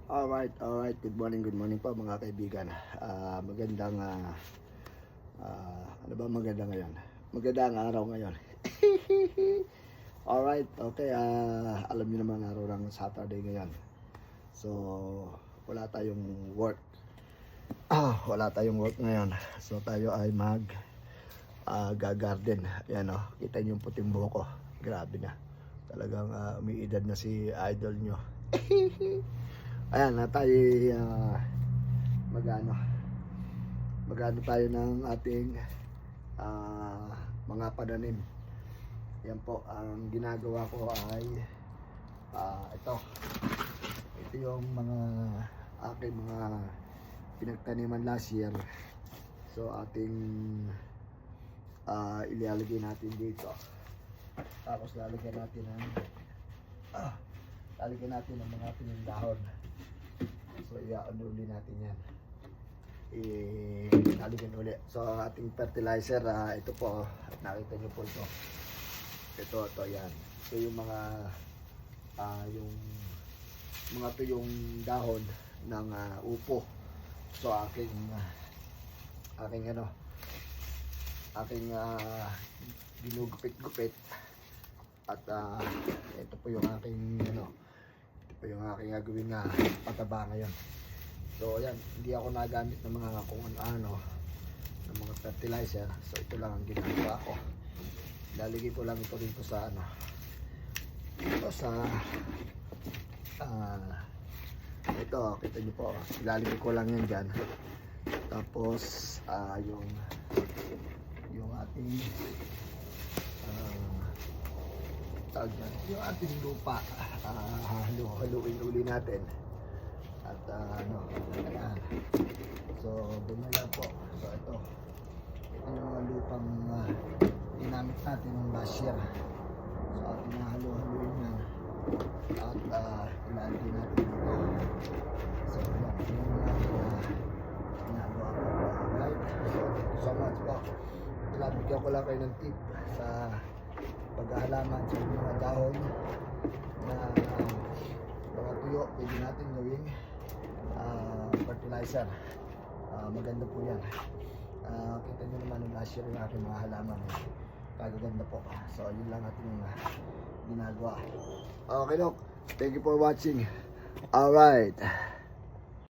Alright. Good morning po mga kaibigan. Magandang ano ba maganda ngayon? Magandang araw ngayon. Alright, okay. Alam niyo naman araw ng Saturday ngayon. So, wala tayong work. Wala tayong work ngayon. So, tayo ay garden. Ayan o, kita niyo yung puting buhok ko. Grabe na. Talagang umiidad na si idol nyo. Ayan na tayo magano tayo ng ating mga pananim. Yan po, ang ginagawa ko ay ito yung mga aking mga pinagtaniman last year. So ating ilalagay natin dito, tapos lalagyan natin ng mga pinindahon. So i-ano uli natin yan, lalagyan uli. So ating fertilizer, ito po, nakita nyo po ito yan. Ito yung mga yung dahon ng upo. So aking ginugupit-gupit. At ito po yung aking gagawin na pataba ngayon. So ayan, hindi ako nagamit ng mga kung ano ng mga fertilizer. So ito lang ang ginagawa ko. Lalagay ko lang ito dito sa ito, kita niyo po, ilalagay ko lang yan dyan. Tapos yung ating yung ating lupa, haluin uli natin. At ayan. So ganyan lang po. So ito yung mga lupang ginamit natin ng last year. So ating haluin yan. At ilalagay natin dito. So yung mga ginagawa ko. Right? So much po. Bigyan ko lang kayo ng tip sa paghahalaman sa mga dahon na mga tuyo. Pwede natin gawing fertilizer. Maganda po yan. Kita nyo naman yung last year yung aking mga halaman. Kagaganda po. So yun lang ating ginagawa. Okay, Dok. Thank you for watching. Alright.